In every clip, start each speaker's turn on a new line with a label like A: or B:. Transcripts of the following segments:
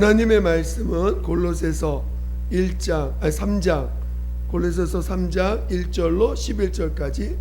A: 하나님의 말씀은 골로새서 3장 골로새서 3장 1절로 11절까지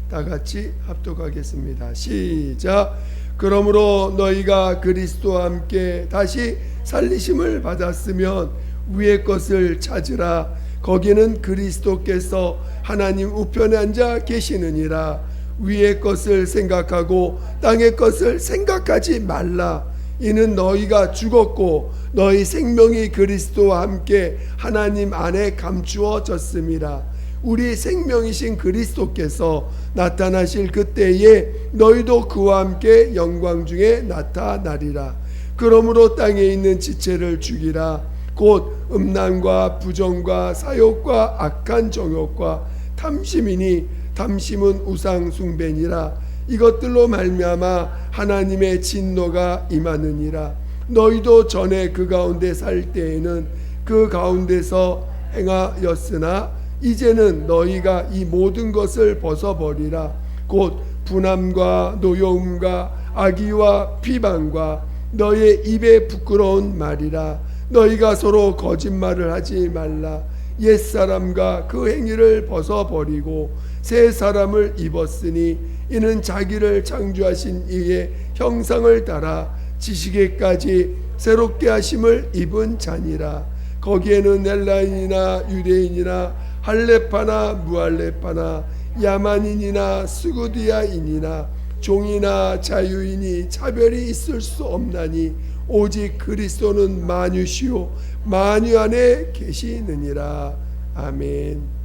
A: 다 같이 합독하겠습니다. 시작. 그러므로 너희가 그리스도와 함께 다시 살리심을 받았으면 위의 것을 찾으라. 거기는 그리스도께서 하나님 우편에 앉아 계시느니라. 위의 것을 생각하고 땅의 것을 생각하지 말라. 이는 너희가 죽었고 너희 생명이 그리스도와 함께 하나님 안에 감추어졌음이라. 우리 생명이신 그리스도께서 나타나실 그때에 너희도 그와 함께 영광 중에 나타나리라. 그러므로 땅에 있는 지체를 죽이라. 곧 음란과 부정과 사욕과 악한 정욕과 탐심이니 탐심은 우상 숭배니라. 이것들로 말미암아 하나님의 진노가 임하느니라. 너희도 전에 그 가운데 살 때에는 그 가운데서 행하였으나 이제는 너희가 이 모든 것을 벗어버리라. 곧 분함과 노여움과 악의와 비방과 너의 입에 부끄러운 말이라. 너희가 서로 거짓말을 하지 말라. 옛사람과 그 행위를 벗어버리고 새 사람을 입었으니 이는 자기를 창조하신 이의 형상을 따라 지식에까지 새롭게 하심을 입은 자니라. 거기에는 헬라인이나 유대인이나 할레파나 무할레파나 야만인이나 스구디아인이나 종이나 자유인이 차별이 있을 수 없나니 오직 그리스도는 만유시요 만유 안에 계시느니라. 아멘.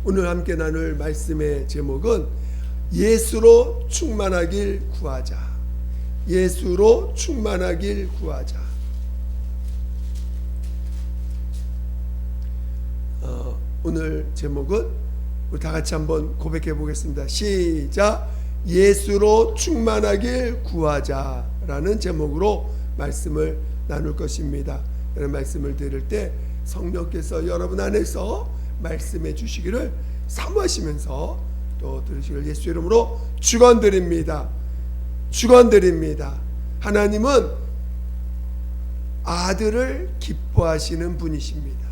A: 오늘 함께 나눌 말씀의 제목은 예수로 충만하길 구하자. 예수로 충만하길 구하자. 오늘 제목은 우리 다 같이 한번 고백해 보겠습니다. 시작. 예수로 충만하길 구하자라는 제목으로 말씀을 나눌 것입니다. 이런 말씀을 들을 때 성령께서 여러분 안에서 말씀해 주시기를 사모하시면서 또 들으시기를 예수 이름으로 축원드립니다. 축원드립니다. 하나님은 아들을 기뻐하시는 분이십니다.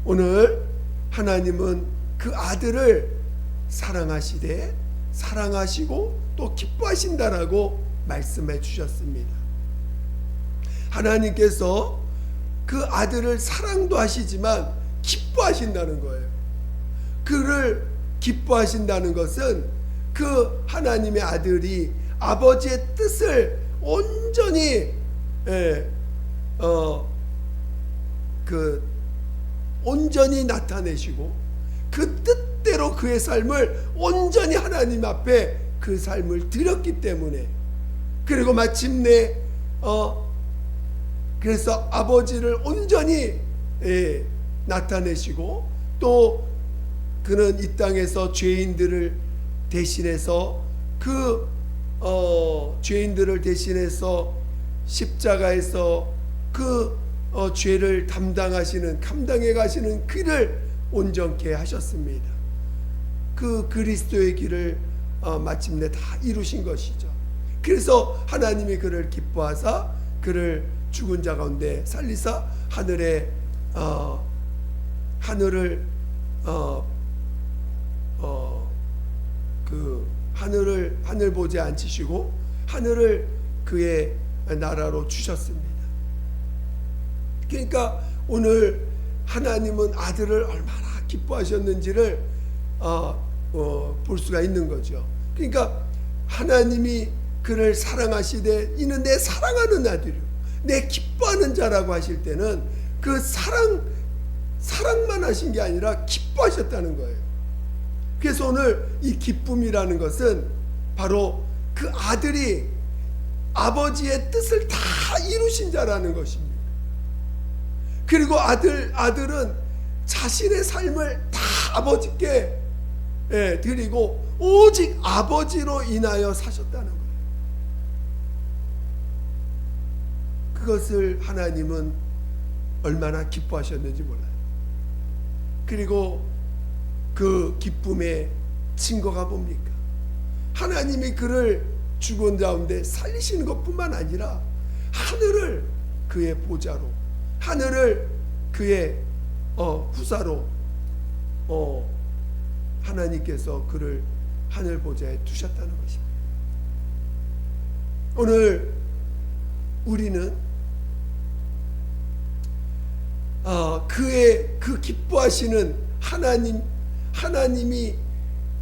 A: 오늘 하나님은 그 아들을 사랑하시되 사랑하시고 또 기뻐하신다라고 말씀해 주셨습니다. 하나님께서 그 아들을 사랑도 하시지만 기뻐하신다는 거예요. 그를 기뻐하신다는 것은 그 하나님의 아들이 아버지의 뜻을 온전히 온전히 나타내시고 그 뜻대로 그의 삶을 온전히 하나님 앞에 그 삶을 드렸기 때문에, 그리고 마침내 그래서 아버지를 온전히 나타내시고 또 그는 이 땅에서 죄인들을 대신해서 죄인들을 대신해서 십자가에서 죄를 감당해 가시는 길을 온전케 하셨습니다. 그 그리스도의 길을 마침내 다 이루신 것이죠. 그래서 하나님이 그를 기뻐하사 그를 죽은 자 가운데 살리사 하늘을 하늘 보좌에 앉히시고 하늘을 그의 나라로 주셨습니다. 그러니까 오늘 하나님은 아들을 얼마나 기뻐하셨는지를 볼 수가 있는 거죠. 그러니까 하나님이 그를 사랑하시되 이는 내 사랑하는 아들이요 내 기뻐하는 자라고 하실 때는 그 사랑만 하신 게 아니라 기뻐하셨다는 거예요. 그래서 오늘 이 기쁨이라는 것은 바로 그 아들이 아버지의 뜻을 다 이루신 자라는 것입니다. 그리고 아들은 자신의 삶을 다 아버지께 드리고 오직 아버지로 인하여 사셨다는 거예요. 그것을 하나님은 얼마나 기뻐하셨는지 몰라요. 그리고 그 기쁨의 증거가 뭡니까? 하나님이 그를 죽은 가운데 살리시는 것뿐만 아니라 하늘을 그의 보좌로, 하늘을 그의 후사로 하나님께서 그를 하늘 보좌에 두셨다는 것입니다. 오늘 우리는 그의 그 기뻐하시는 하나님이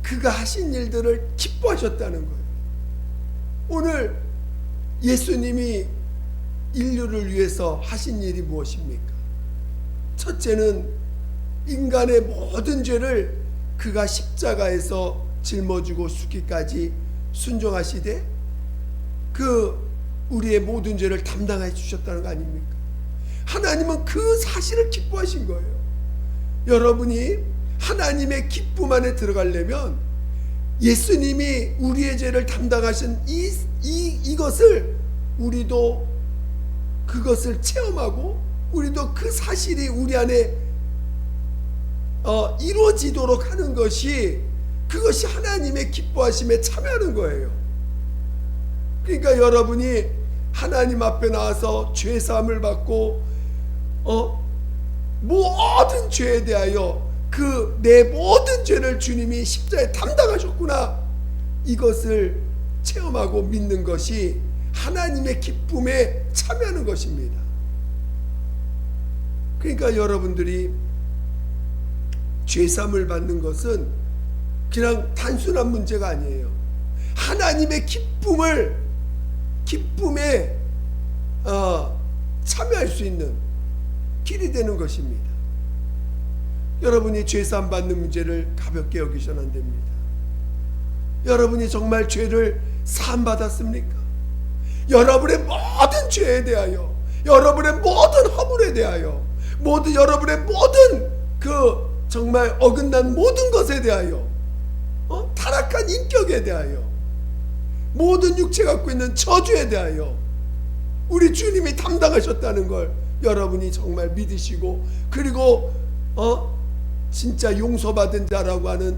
A: 그가 하신 일들을 기뻐하셨다는 거예요. 오늘 예수님이 인류를 위해서 하신 일이 무엇입니까? 첫째는 인간의 모든 죄를 그가 십자가에서 짊어지고 죽기까지 순종하시되 우리의 모든 죄를 담당해 주셨다는 거 아닙니까? 하나님은 그 사실을 기뻐하신 거예요. 여러분이 하나님의 기쁨 안에 들어가려면 예수님이 우리의 죄를 담당하신 이것을 우리도 그것을 체험하고 우리도 그 사실이 우리 안에 이루어지도록 하는 그것이 하나님의 기뻐하심에 참여하는 거예요. 그러니까 여러분이 하나님 앞에 나와서 죄 사함을 받고 모든 죄에 대하여 내 모든 죄를 주님이 십자가에 담당하셨구나, 이것을 체험하고 믿는 것이 하나님의 기쁨에 참여하는 것입니다. 그러니까 여러분들이 죄사함을 받는 것은 그냥 단순한 문제가 아니에요. 하나님의 기쁨에 참여할 수 있는 길이 되는 것입니다. 여러분이 죄사함 받는 문제를 가볍게 여기셔는 안 됩니다. 여러분이 정말 죄를 사함 받았습니까? 여러분의 모든 죄에 대하여, 여러분의 모든 허물에 대하여, 여러분의 모든 정말 어긋난 모든 것에 대하여, 타락한 인격에 대하여, 모든 육체 갖고 있는 저주에 대하여 우리 주님이 담당하셨다는 걸 여러분이 정말 믿으시고, 그리고 진짜 용서받은 자라고 하는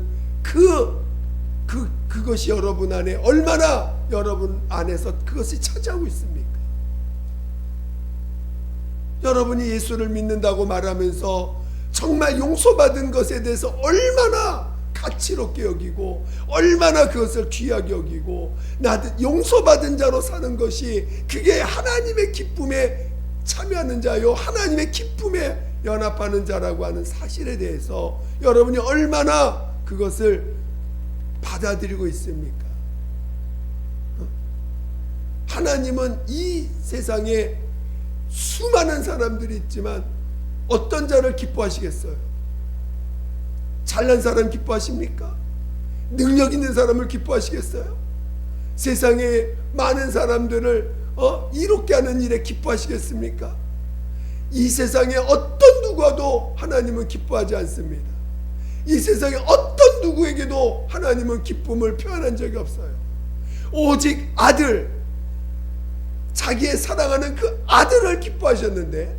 A: 그것이 여러분 안에 얼마나 여러분 안에서 그것이 차지하고 있습니까? 여러분이 예수를 믿는다고 말하면서 정말 용서받은 것에 대해서 얼마나 가치롭게 여기고 얼마나 그것을 귀하게 여기고 용서받은 자로 사는 것이 그게 하나님의 기쁨에 참여하는 자요, 하나님의 기쁨에 연합하는 자라고 하는 사실에 대해서 여러분이 얼마나 그것을 받아들이고 있습니까? 하나님은 이 세상에 수많은 사람들이 있지만 어떤 자를 기뻐하시겠어요? 잘난 사람 기뻐하십니까? 능력 있는 사람을 기뻐하시겠어요? 세상에 많은 사람들을 이롭게 하는 일에 기뻐하시겠습니까? 이 세상에 어떤 누구와도 하나님은 기뻐하지 않습니다. 이 세상에 어떤 누구에게도 하나님은 기쁨을 표현한 적이 없어요. 오직 아들, 자기의 사랑하는 그 아들을 기뻐하셨는데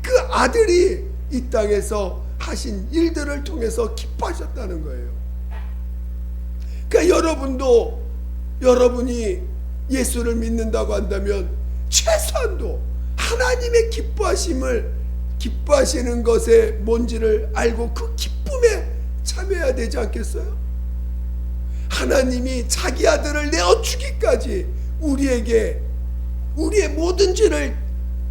A: 그 아들이 이 땅에서 하신 일들을 통해서 기뻐하셨다는 거예요. 그러니까 여러분이 예수를 믿는다고 한다면 최소한도 하나님의 기뻐하시는 것의 뭔지를 알고 그 기쁨에 참여해야 되지 않겠어요? 하나님이 자기 아들을 내어 주기까지 우리에게 우리의 모든 죄를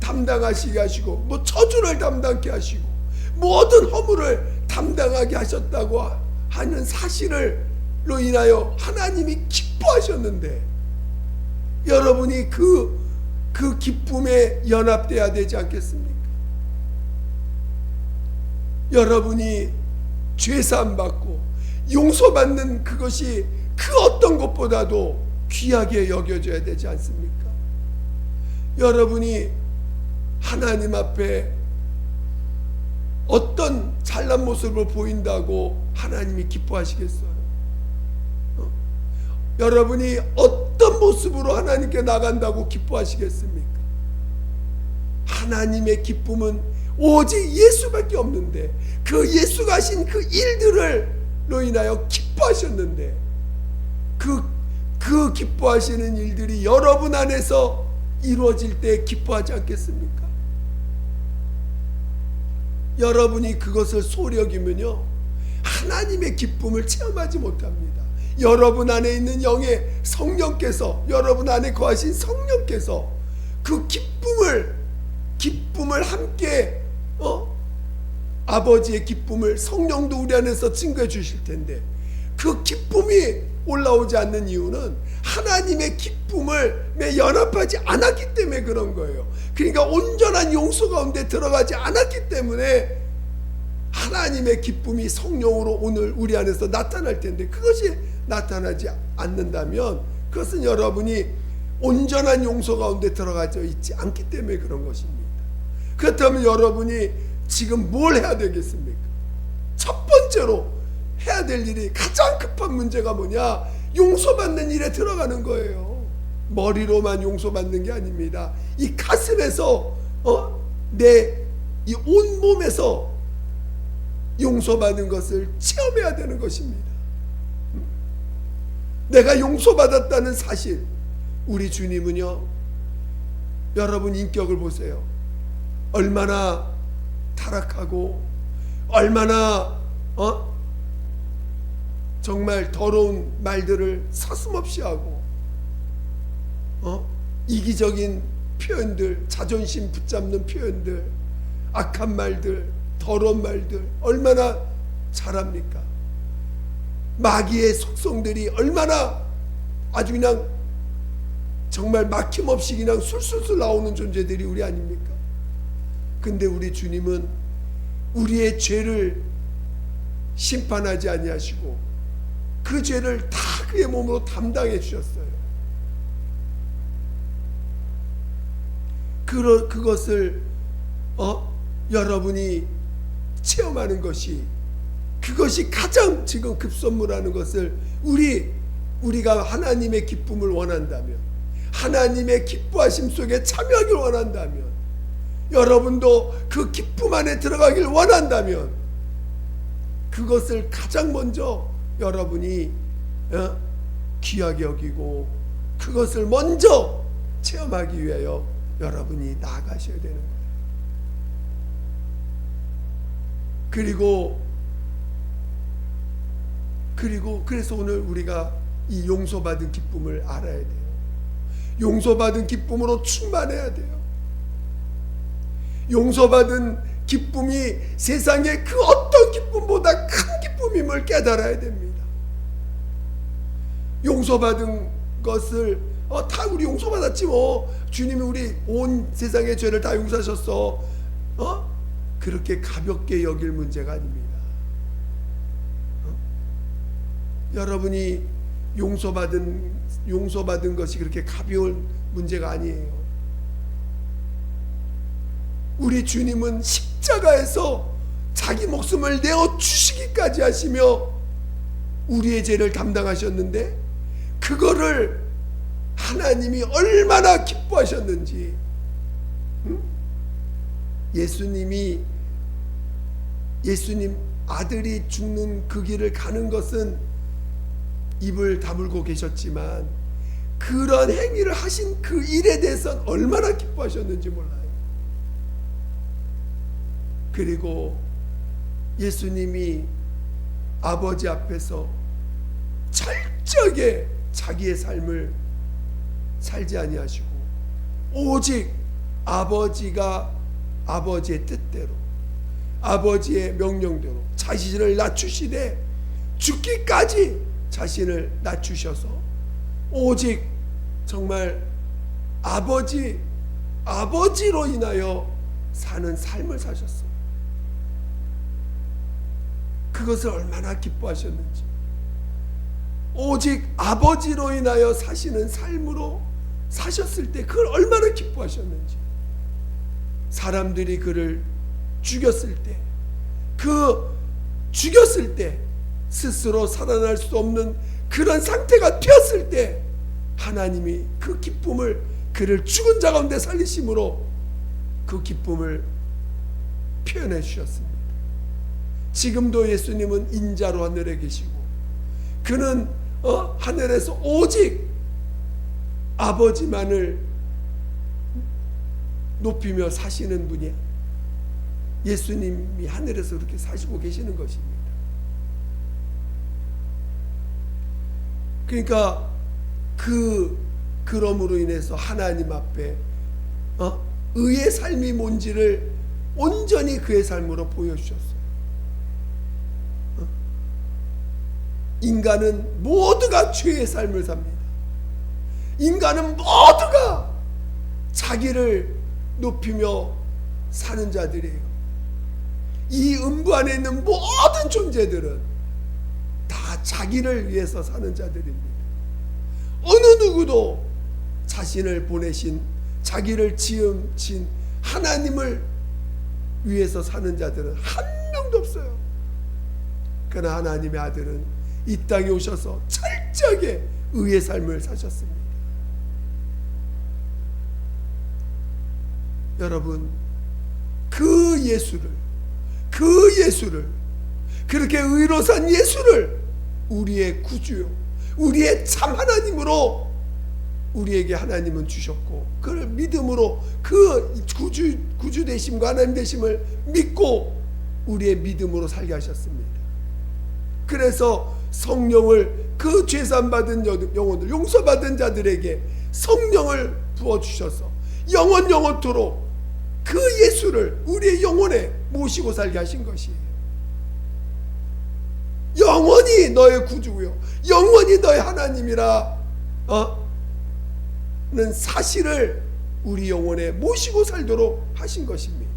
A: 담당하시게 하시고 저주를 담당케 하시고 모든 허물을 담당하게 하셨다고 하는 사실을로 인하여 하나님이 기뻐하셨는데 여러분이 그 기쁨에 연합돼야 되지 않겠습니까? 여러분이 죄사함 받고 용서받는 그것이 그 어떤 것보다도 귀하게 여겨져야 되지 않습니까? 여러분이 하나님 앞에 어떤 잘난 모습을 보인다고 하나님이 기뻐하시겠어요? 여러분이 어떤 모습으로 하나님께 나간다고 기뻐하시겠습니까? 하나님의 기쁨은 오직 예수밖에 없는데 그 예수가 하신 그 일들을로 인하여 기뻐하셨는데 그 그 기뻐하시는 일들이 여러분 안에서 이루어질 때 기뻐하지 않겠습니까? 여러분이 그것을 소홀히 여기면요, 하나님의 기쁨을 체험하지 못합니다. 여러분 안에 있는 영의 성령께서, 여러분 안에 거하신 성령께서 그 기쁨을 함께 아버지의 기쁨을 성령도 우리 안에서 증거해 주실 텐데, 그 기쁨이 올라오지 않는 이유는 하나님의 기쁨을 연합하지 않았기 때문에 그런 거예요. 그러니까 온전한 용서 가운데 들어가지 않았기 때문에 하나님의 기쁨이 성령으로 오늘 우리 안에서 나타날 텐데, 그것이 나타나지 않는다면 그것은 여러분이 온전한 용서 가운데 들어가져 있지 않기 때문에 그런 것입니다. 그렇다면 여러분이 지금 뭘 해야 되겠습니까? 첫 번째로 해야 될 일이, 가장 급한 문제가 뭐냐? 용서받는 일에 들어가는 거예요. 머리로만 용서받는 게 아닙니다. 이 가슴에서 내 이 온몸에서 용서받는 것을 체험해야 되는 것입니다. 내가 용서받았다는 사실. 우리 주님은요, 여러분 인격을 보세요. 얼마나 타락하고 얼마나 정말 더러운 말들을 서슴없이 하고 이기적인 표현들, 자존심 붙잡는 표현들, 악한 말들, 더러운 말들 얼마나 잘합니까? 마귀의 속성들이 얼마나 아주 그냥 정말 막힘없이 그냥 술술술 나오는 존재들이 우리 아닙니까? 근데 우리 주님은 우리의 죄를 심판하지 아니하시고 그 죄를 다 그의 몸으로 담당해 주셨어요. 그것을 여러분이 체험하는 것이, 그것이 가장 지금 급선무라는 것을, 우리가 하나님의 기쁨을 원한다면, 하나님의 기뻐하심 속에 참여하길 원한다면, 여러분도 그 기쁨 안에 들어가길 원한다면, 그것을 가장 먼저 여러분이 귀하게 여기고 그것을 먼저 체험하기 위하여 여러분이 나아가셔야 되는 거예요. 그래서 오늘 우리가 이 용서받은 기쁨을 알아야 돼요. 용서받은 기쁨으로 충만해야 돼요. 용서받은 기쁨이 세상의 그 어떤 기쁨보다 큰 기쁨임을 깨달아야 됩니다. 용서받은 것을 다 우리 용서받았지 뭐, 주님이 우리 온 세상의 죄를 다 용서하셨어, 그렇게 가볍게 여길 문제가 아닙니다. 여러분이 용서받은 것이 그렇게 가벼운 문제가 아니에요. 우리 주님은 십자가에서 자기 목숨을 내어 주시기까지 하시며 우리의 죄를 담당하셨는데, 그거를 하나님이 얼마나 기뻐하셨는지, 예수님 아들이 죽는 그 길을 가는 것은 입을 다물고 계셨지만 그런 행위를 하신 그 일에 대해서는 얼마나 기뻐하셨는지 몰라요. 그리고 예수님이 아버지 앞에서 철저하게 자기의 삶을 살지 아니하시고 오직 아버지가 아버지의 뜻대로, 아버지의 명령대로 자신을 낮추시되 죽기까지 자신을 낮추셔서 오직 정말 아버지로 인하여 사는 삶을 사셨어요. 그것을 얼마나 기뻐하셨는지, 오직 아버지로 인하여 사시는 삶으로 사셨을 때 그걸 얼마나 기뻐하셨는지, 사람들이 그를 죽였을 때 스스로 살아날 수 없는 그런 상태가 되었을 때 하나님이 그 기쁨을, 그를 죽은 자 가운데 살리심으로 그 기쁨을 표현해 주셨습니다. 지금도 예수님은 인자로 하늘에 계시고 그는 하늘에서 오직 아버지만을 높이며 사시는 분이야. 예수님이 하늘에서 그렇게 사시고 계시는 것입니다. 그러니까 그럼으로 인해서 하나님 앞에 의의 삶이 뭔지를 온전히 그의 삶으로 보여주셨어요. 인간은 모두가 죄의 삶을 삽니다. 인간은 모두가 자기를 높이며 사는 자들이에요. 이 음부 안에 있는 모든 존재들은 다 자기를 위해서 사는 자들입니다. 어느 누구도 자신을 보내신, 자기를 지으신 하나님을 위해서 사는 자들은 한 명도 없어요. 그러나 하나님의 아들은 이 땅에 오셔서 철저하게 의의 삶을 사셨습니다. 여러분, 그 예수를 그렇게 의로 산 예수를 우리의 구주요, 우리의 참 하나님으로 우리에게 하나님은 주셨고, 그를 믿음으로 그 구주 되심과 하나님 되심을 믿고 우리의 믿음으로 살게 하셨습니다. 그래서 성령을, 그 죄산 받은 영혼들, 용서받은 자들에게 성령을 부어주셔서 영원토록 그 예수를 우리의 영혼에 모시고 살게 하신 것이에요. 영원히 너의 구주고요, 영원히 너의 하나님이라 는 사실을 우리 영혼에 모시고 살도록 하신 것입니다.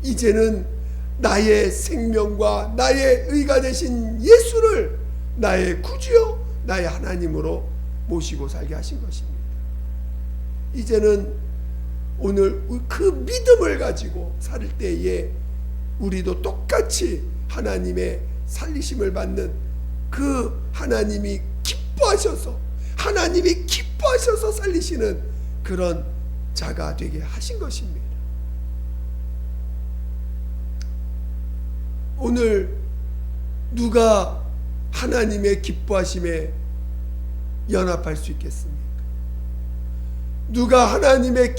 A: 이제는 나의 생명과 나의 의가 되신 예수를 나의 구주요, 나의 하나님으로 모시고 살게 하신 것입니다. 이제는 오늘 그 믿음을 가지고 살 때에 우리도 똑같이 하나님의 살리심을 받는 그 하나님이 기뻐하셔서 살리시는 그런 자가 되게 하신 것입니다. 오늘 누가 하나님의 기뻐하심에 연합할 수 있겠습니까? 누가 하나님의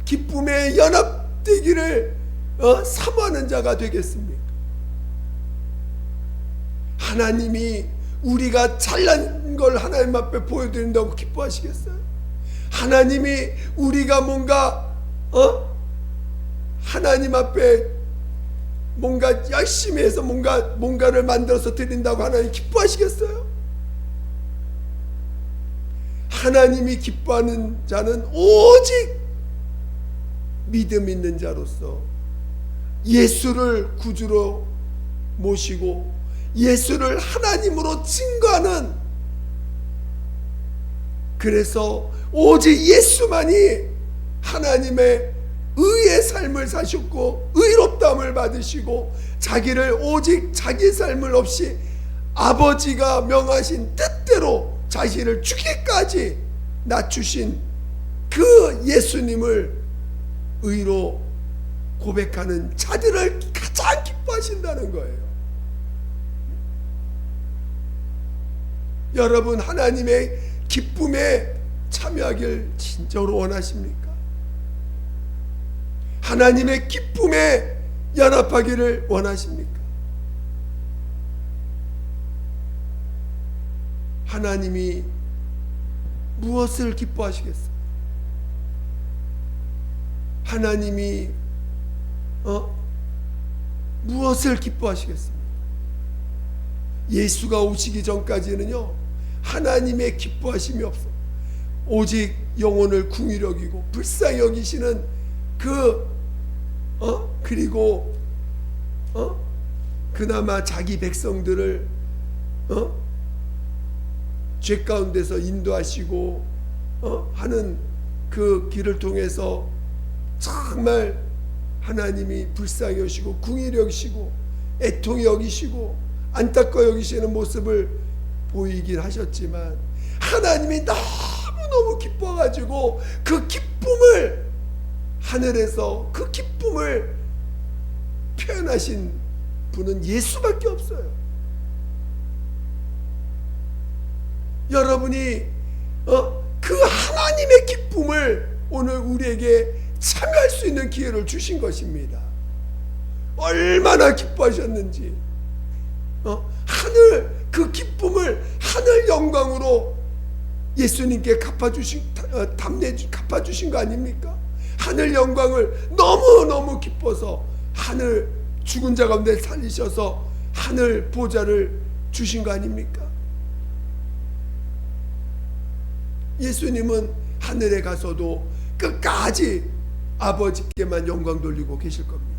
A: 기쁨에 연합되기를 사모하는 자가 되겠습니까? 하나님이 우리가 잘난 걸 하나님 앞에 보여드린다고 기뻐하시겠어요? 하나님이 우리가 뭔가 하나님 앞에 뭔가 열심히 해서 뭔가를 만들어서 드린다고 하나님 기뻐하시겠어요? 하나님이 기뻐하는 자는 오직 믿음 있는 자로서 예수를 구주로 모시고 예수를 하나님으로 증거하는, 그래서 오직 예수만이 하나님의 의의 삶을 사셨고 의롭다함을 받으시고 자기를 오직 자기 삶을 없이 아버지가 명하신 뜻대로 자신을 죽기까지 낮추신 그 예수님을 의로 고백하는 자들을 가장 기뻐하신다는 거예요. 여러분, 하나님의 기쁨에 참여하길 진짜로 원하십니까? 하나님의 기쁨에 연합하기를 원하십니까? 하나님이 무엇을 기뻐하시겠어요? 하나님이 무엇을 기뻐하시겠습니까? 예수가 오시기 전까지는요, 하나님의 기뻐하심이 없어. 오직 영혼을 긍휼히 여기고 불쌍히 여기시는 그리고 그나마 자기 백성들을 죄 가운데서 인도하시고 하는 그 길을 통해서 정말 하나님이 불쌍히 여기시고 긍휼히 여기시고 애통히 여기시고 안타까워 여기시는 모습을 보이긴 하셨지만, 하나님이 너무너무 기뻐가지고 그 기쁨을 하늘에서 그 기쁨을 표현하신 분은 예수밖에 없어요. 여러분이 그 하나님의 기쁨을 오늘 우리에게 참여할 수 있는 기회를 주신 것입니다. 얼마나 기뻐하셨는지, 하늘 그 기쁨을 하늘 영광으로 예수님께 갚아주신 거 아닙니까? 하늘 영광을 너무너무 기뻐서 하늘 죽은 자 가운데 살리셔서 하늘 보좌를 주신 거 아닙니까? 예수님은 하늘에 가서도 끝까지 아버지께만 영광 돌리고 계실 겁니다.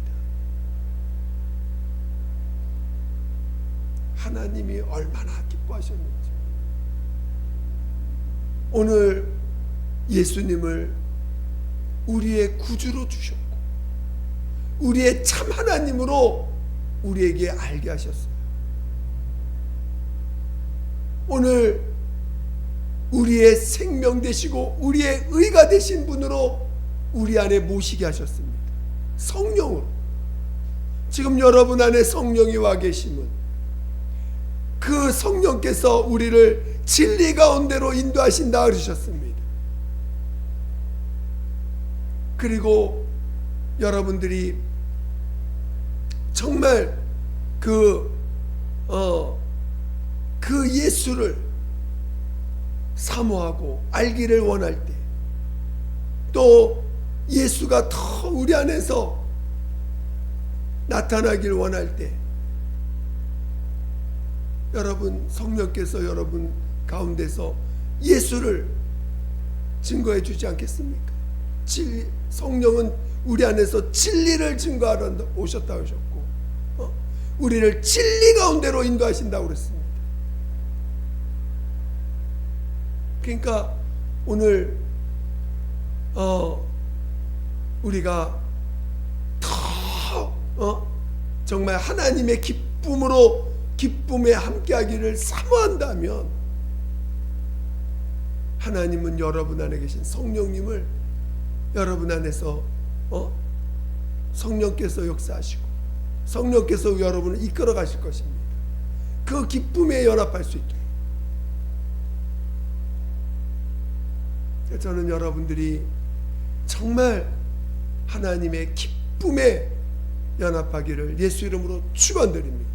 A: 하나님이 얼마나 기뻐하셨는지. 오늘 예수님을 우리의 구주로 주셨고 우리의 참 하나님으로 우리에게 알게 하셨어요. 오늘 우리의 생명 되시고 우리의 의가 되신 분으로 우리 안에 모시게 하셨습니다. 성령으로. 지금 여러분 안에 성령이 와 계심은 그 성령께서 우리를 진리 가운데로 인도하신다 그러셨습니다. 그리고 여러분들이 정말 그 예수를 사모하고 알기를 원할 때, 또 예수가 더 우리 안에서 나타나길 원할 때, 여러분 성령께서 여러분 가운데서 예수를 증거해 주지 않겠습니까? 성령은 우리 안에서 진리를 증거하러 오셨다고 하셨고, 우리를 진리 가운데로 인도하신다고 그랬습니다. 그러니까 오늘 우리가 더 정말 하나님의 기쁨에 함께하기를 사모한다면, 하나님은 여러분 안에 계신 성령님을 여러분 안에서 성령께서 역사하시고 성령께서 여러분을 이끌어 가실 것입니다. 그 기쁨에 연합할 수 있게. 저는 여러분들이 정말 하나님의 기쁨에 연합하기를 예수 이름으로 축원드립니다.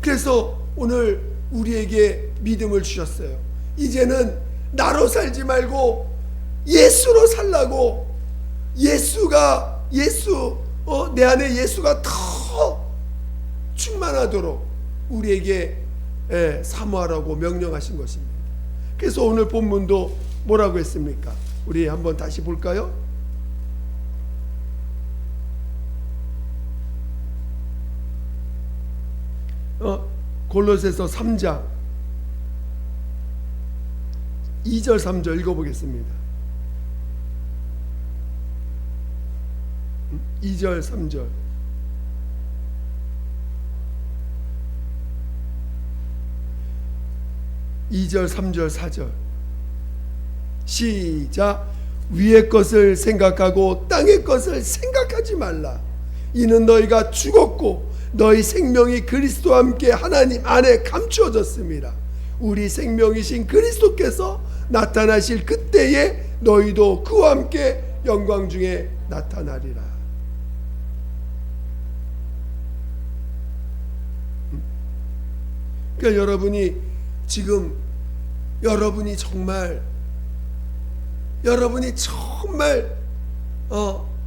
A: 그래서 오늘 우리에게 믿음을 주셨어요. 이제는 나로 살지 말고 예수로 살라고, 내 안에 예수가 더 충만하도록 우리에게 사모하라고 명령하신 것입니다. 그래서 오늘 본문도 뭐라고 했습니까? 우리 한번 다시 볼까요? 골로새서 3장 2절 3절 읽어보겠습니다. 2절 3절. (2절) (3절) (4절) 시작. 위의 것을 생각하고 땅의 것을 생각하지 말라. 이는 너희가 죽었고 너희 생명이 그리스도와 함께 하나님 안에 감추어졌습니다. 우리 생명이신 그리스도께서 나타나실 그때에 너희도 그와 함께 영광 중에 나타나리라. 그러니까 여러분이 정말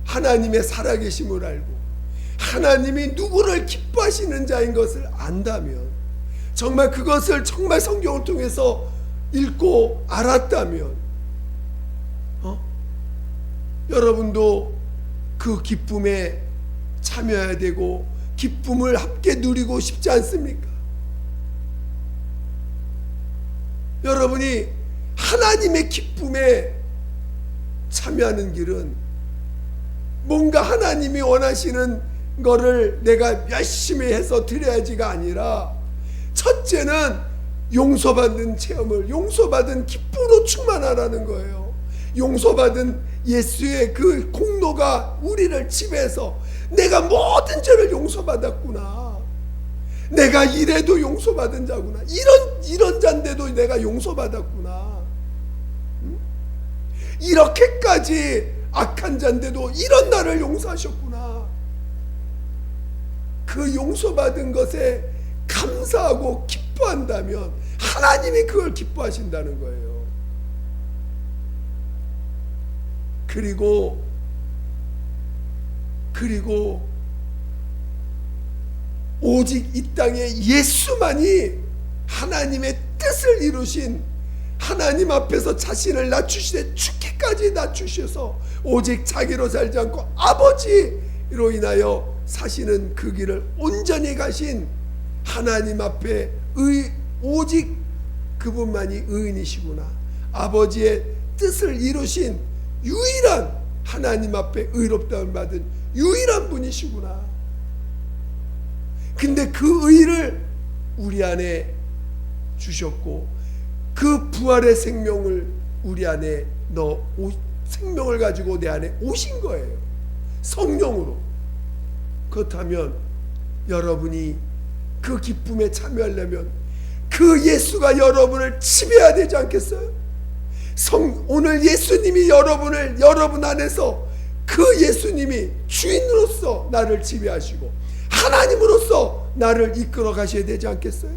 A: 하나님의 살아계심을 알고 하나님이 누구를 기뻐하시는 자인 것을 안다면, 정말 그것을 정말 성경을 통해서 읽고 알았다면, 여러분도 그 기쁨에 참여해야 되고 기쁨을 함께 누리고 싶지 않습니까? 여러분이 하나님의 기쁨에 참여하는 길은 뭔가 하나님이 원하시는 거를 내가 열심히 해서 드려야지가 아니라, 첫째는 용서받는 체험을, 용서받은 기쁨으로 충만하라는 거예요. 용서받은 예수의 그 공로가 우리를 지배해서 내가 모든 죄를 용서받았구나, 내가 이래도 용서받은 자구나. 이런 자인데도 내가 용서받았구나. 이렇게까지 악한 자인데도 이런 나를 용서하셨구나. 그 용서받은 것에 감사하고 기뻐한다면 하나님이 그걸 기뻐하신다는 거예요. 그리고 오직 이 땅에 예수만이 하나님의 뜻을 이루신, 하나님 앞에서 자신을 낮추시되 죽기까지 낮추셔서 오직 자기로 살지 않고 아버지로 인하여 사시는 그 길을 온전히 가신 하나님 앞에 오직 그분만이 의인이시구나. 아버지의 뜻을 이루신 유일한, 하나님 앞에 의롭다움을 받은 유일한 분이시구나. 근데 그 의를 우리 안에 주셨고 그 부활의 생명을 우리 안에 생명을 가지고 내 안에 오신 거예요. 성령으로. 그렇다면 여러분이 그 기쁨에 참여하려면 그 예수가 여러분을 지배해야 되지 않겠어요? 오늘 예수님이 여러분 안에서 그 예수님이 주인으로서 나를 지배하시고 하나님으로서 나를 이끌어 가셔야 되지 않겠어요?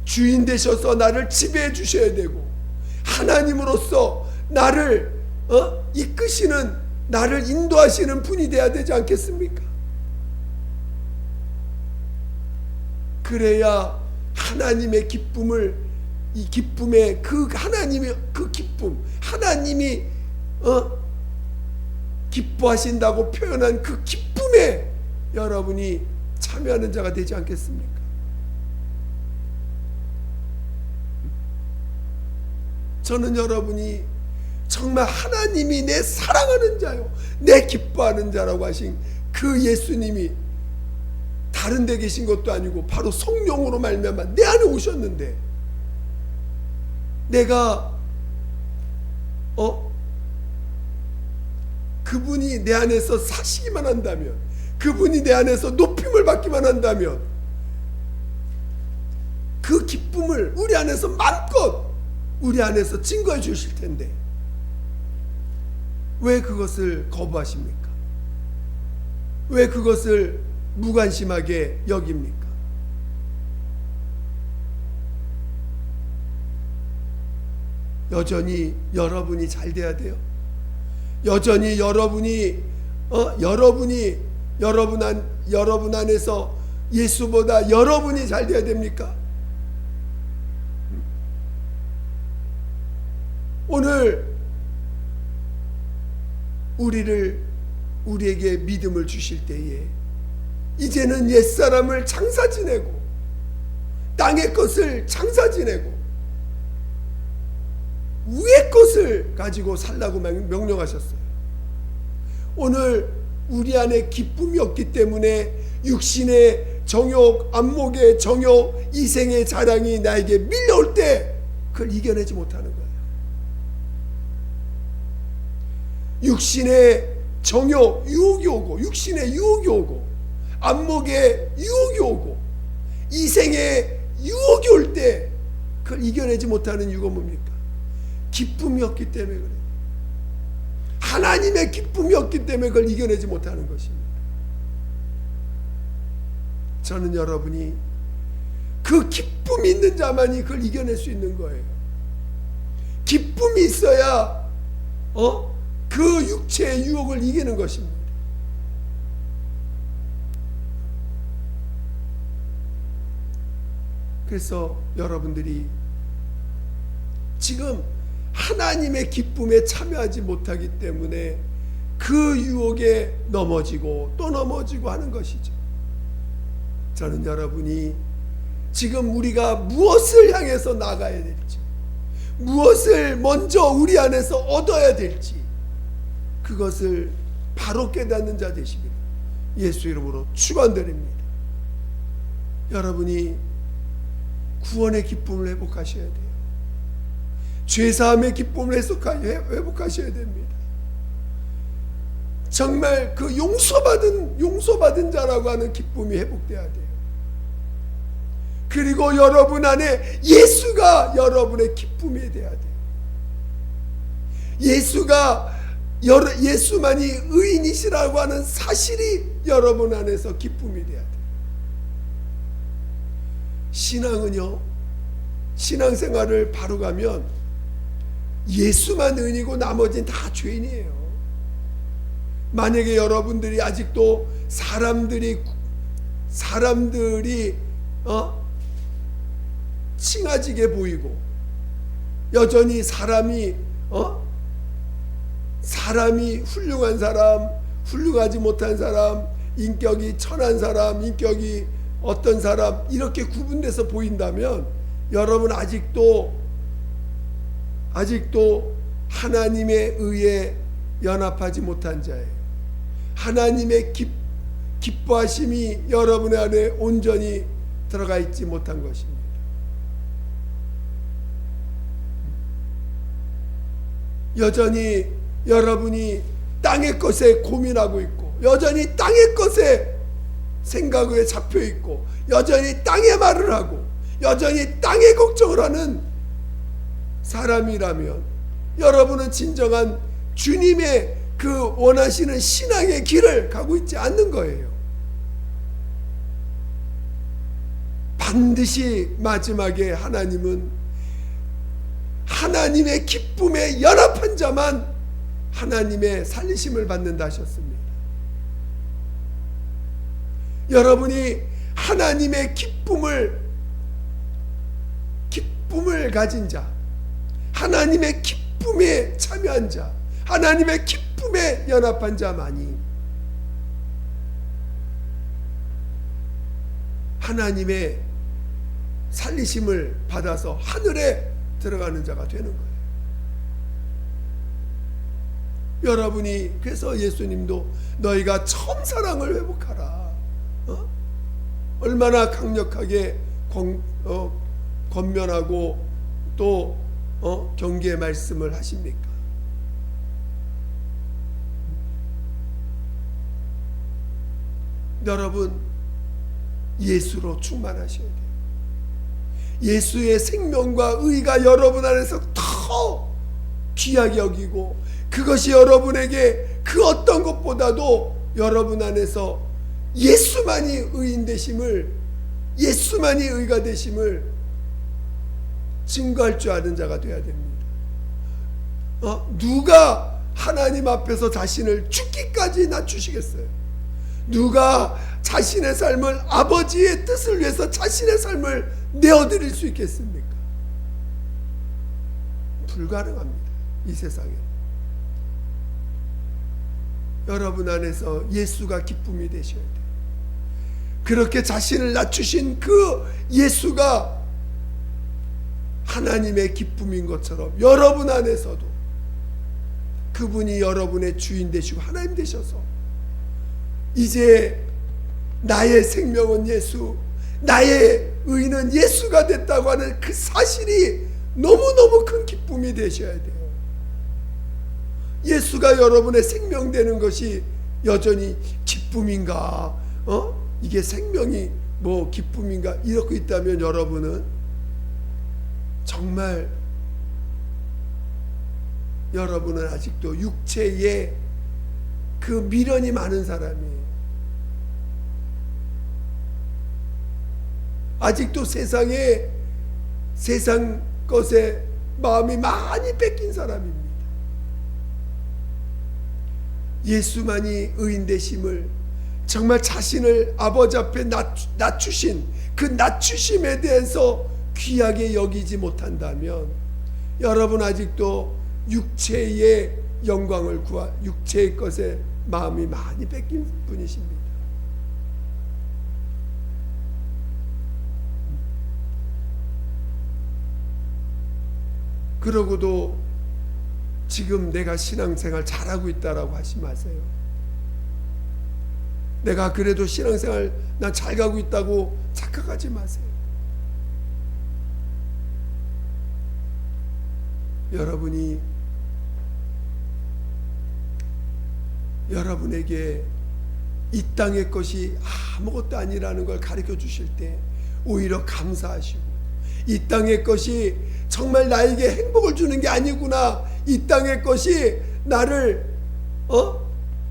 A: 주인 되셔서 나를 지배해 주셔야 되고 하나님으로서 나를 이끄시는, 나를 인도하시는 분이 되어야 되지 않겠습니까? 그래야 하나님의 기쁨을, 이 기쁨의 그 하나님의 그 기쁨, 하나님이 기뻐하신다고 표현한 그 기쁨에 여러분이 참여하는 자가 되지 않겠습니까? 저는 여러분이 정말 하나님이 내 사랑하는 자요, 내 기뻐하는 자라고 하신 그 예수님이 다른 데 계신 것도 아니고 바로 성령으로 말미암아 내 안에 오셨는데, 내가 그분이 내 안에서 사시기만 한다면, 그분이 내 안에서 높임을 받기만 한다면 그 기쁨을 우리 안에서 마음껏 우리 안에서 증거해 주실 텐데 왜 그것을 거부하십니까? 왜 그것을 무관심하게 여깁니까? 여전히 여러분이 잘 돼야 돼요. 여전히 여러분 안에서 예수보다 여러분이 잘 돼야 됩니까? 오늘 우리에게 믿음을 주실 때에 이제는 옛사람을 장사 지내고 땅의 것을 장사 지내고 위의 것을 가지고 살라고 명령하셨어요. 오늘 우리 안에 기쁨이 없기 때문에 육신의 정욕, 안목의 정욕, 이생의 자랑이 나에게 밀려올 때 그걸 이겨내지 못하는 거예요. 육신의 정욕, 유혹이 오고, 육신의 유혹이 오고, 안목의 유혹이 오고, 이생의 유혹이 올 때 그걸 이겨내지 못하는 이유가 뭡니까? 기쁨이 없기 때문에 그래요. 하나님의 기쁨이 없기 때문에 그걸 이겨내지 못하는 것입니다. 저는 여러분이 그 기쁨이 있는 자만이 그걸 이겨낼 수 있는 거예요. 기쁨이 있어야 그 육체의 유혹을 이기는 것입니다. 그래서 여러분들이 지금 하나님의 기쁨에 참여하지 못하기 때문에 그 유혹에 넘어지고 또 넘어지고 하는 것이죠. 저는 여러분이 지금 우리가 무엇을 향해서 나가야 될지, 무엇을 먼저 우리 안에서 얻어야 될지 그것을 바로 깨닫는 자 되시기를 예수 이름으로 축원드립니다. 여러분이 구원의 기쁨을 회복하셔야 돼요. 죄사함의 기쁨을 회복하셔야 됩니다. 정말 그 용서받은 자라고 하는 기쁨이 회복돼야 돼요. 그리고 여러분 안에 예수가 여러분의 기쁨이 돼야 돼요. 예수만이 의인이시라고 하는 사실이 여러분 안에서 기쁨이 돼야 돼요. 신앙은요, 신앙생활을 바로 가면 예수만 의인이고 나머지는 다 죄인이에요. 만약에 여러분들이 아직도 사람들이 칭아지게 보이고 여전히 사람이 훌륭한 사람, 훌륭하지 못한 사람, 인격이 천한 사람, 인격이 어떤 사람 이렇게 구분돼서 보인다면 여러분 아직도 하나님의 의에 연합하지 못한 자예요. 하나님의 기뻐하심이 여러분 안에 온전히 들어가 있지 못한 것입니다. 여전히 여러분이 땅의 것에 고민하고 있고, 여전히 땅의 것에 생각에 잡혀 있고, 여전히 땅의 말을 하고, 여전히 땅의 걱정을 하는 사람이라면 여러분은 진정한 주님의 그 원하시는 신앙의 길을 가고 있지 않는 거예요. 반드시 마지막에 하나님은 하나님의 기쁨에 연합한 자만 하나님의 살리심을 받는다 하셨습니다. 여러분이 하나님의 기쁨을 가진 자, 하나님의 기쁨에 참여한 자, 하나님의 기쁨에 연합한 자만이 하나님의 살리심을 받아서 하늘에 들어가는 자가 되는 거예요. 여러분이 그래서 예수님도 너희가 처음 사랑을 회복하라. 얼마나 강력하게 권면하고 또 경계의 말씀을 하십니까? 여러분 예수로 충만하셔야 돼요. 예수의 생명과 의가 여러분 안에서 더 귀하게 여기고, 그것이 여러분에게 그 어떤 것보다도 여러분 안에서 예수만이 의인 되심을, 예수만이 의가 되심을 증거할 줄 아는 자가 되어야 됩니다. 누가 하나님 앞에서 자신을 죽기까지 낮추시겠어요? 누가 자신의 삶을, 아버지의 뜻을 위해서 자신의 삶을 내어드릴 수 있겠습니까? 불가능합니다. 이 세상에. 여러분 안에서 예수가 기쁨이 되셔야 돼요. 그렇게 자신을 낮추신 그 예수가 하나님의 기쁨인 것처럼 여러분 안에서도 그분이 여러분의 주인 되시고 하나님 되셔서 이제 나의 생명은 예수, 나의 의는 예수가 됐다고 하는 그 사실이 너무너무 큰 기쁨이 되셔야 돼요. 예수가 여러분의 생명 되는 것이 여전히 기쁨인가? 이게 생명이 뭐 기쁨인가? 이렇게 있다면 여러분은 정말 여러분은 아직도 육체에 그 미련이 많은 사람이에요. 아직도 세상 것에 마음이 많이 뺏긴 사람입니다. 예수만이 의인 되심을, 정말 자신을 아버지 앞에 낮추신 그 낮추심에 대해서 귀하게 여기지 못한다면 여러분 아직도 육체의 영광을 육체의 것에 마음이 많이 뺏긴 분이십니다. 그러고도 지금 내가 신앙생활 잘하고 있다라고 하지 마세요. 내가 그래도 신앙생활 난 잘 가고 있다고 착각하지 마세요. 여러분이 여러분에게 이 땅의 것이 아무것도 아니라는 걸 가르쳐 주실 때 오히려 감사하시고, 이 땅의 것이 정말 나에게 행복을 주는 게 아니구나, 이 땅의 것이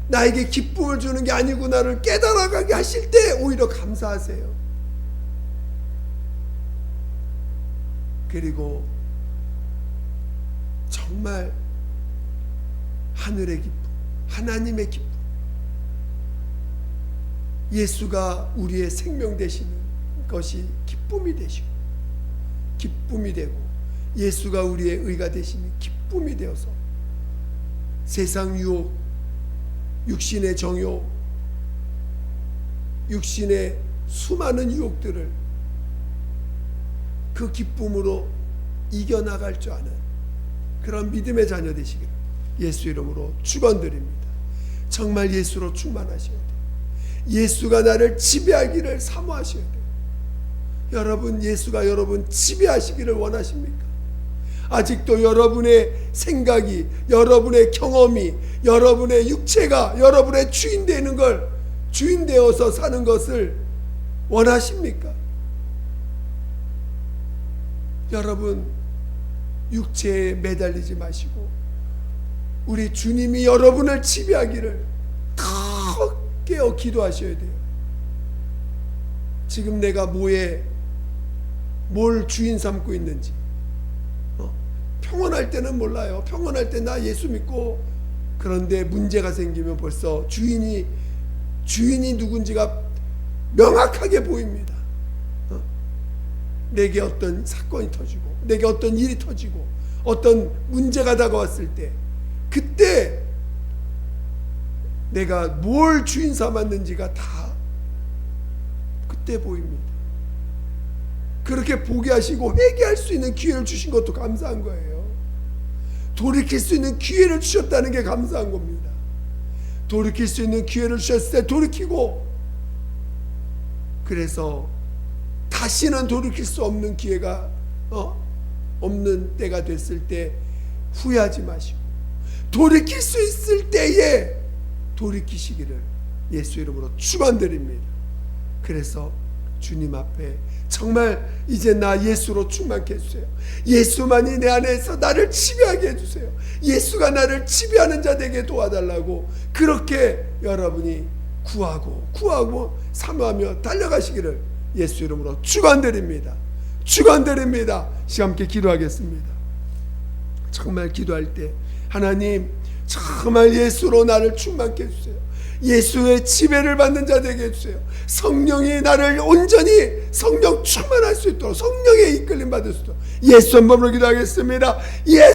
A: 나에게 기쁨을 주는 게 아니구나를 깨달아가게 하실 때 오히려 감사하세요. 그리고 정말 하늘의 기쁨, 하나님의 기쁨, 예수가 우리의 생명 되시는 것이 기쁨이 되시고, 기쁨이 되고, 예수가 우리의 의가 되시는 기쁨이 되어서 세상 유혹, 육신의 정욕, 육신의 수많은 유혹들을 그 기쁨으로 이겨나갈 줄 아는 그런 믿음의 자녀 되시기를 예수 이름으로 축원드립니다. 정말 예수로 충만하셔야 돼요. 예수가 나를 지배하기를 사모하셔야 돼요. 여러분, 예수가 여러분 지배하시기를 원하십니까? 아직도 여러분의 생각이, 여러분의 경험이, 여러분의 육체가 여러분의 주인 되는 걸, 주인 되어서 사는 것을 원하십니까? 여러분, 육체에 매달리지 마시고 우리 주님이 여러분을 지배하기를 더 깨어 기도하셔야 돼요. 지금 내가 뭘 주인 삼고 있는지. 평온할 때는 몰라요. 평온할 때 나 예수 믿고, 그런데 문제가 생기면 벌써 주인이 누군지가 명확하게 보입니다. 내게 어떤 사건이 터지고, 내게 어떤 일이 터지고, 어떤 문제가 다가왔을 때, 그때 내가 뭘 주인 삼았는지가 다 그때 보입니다. 그렇게 보게 하시고 회개할 수 있는 기회를 주신 것도 감사한 거예요. 돌이킬 수 있는 기회를 주셨다는 게 감사한 겁니다. 돌이킬 수 있는 기회를 주셨을 때 돌이키고, 그래서 다시는 돌이킬 수 없는 기회가 없는 때가 됐을 때 후회하지 마시고, 돌이킬 수 있을 때에 돌이키시기를 예수 이름으로 축원드립니다. 그래서 주님 앞에 정말 이제 나 예수로 충만케 해주세요. 예수만이 내 안에서 나를 지배하게 해주세요. 예수가 나를 지배하는 자 되게 도와달라고, 그렇게 여러분이 구하고 사모하며 달려가시기를 예수 이름으로 축원드립니다. 축원드립니다. 시간 함께 기도하겠습니다. 정말 기도할 때 하나님, 정말 예수로 나를 충만케 해주세요. 예수의 지배를 받는 자 되게 해주세요. 성령이 나를 온전히 성령 충만할 수 있도록, 성령의 이끌림 받을 수 있도록 예수 한 번으로 기도하겠습니다. 예수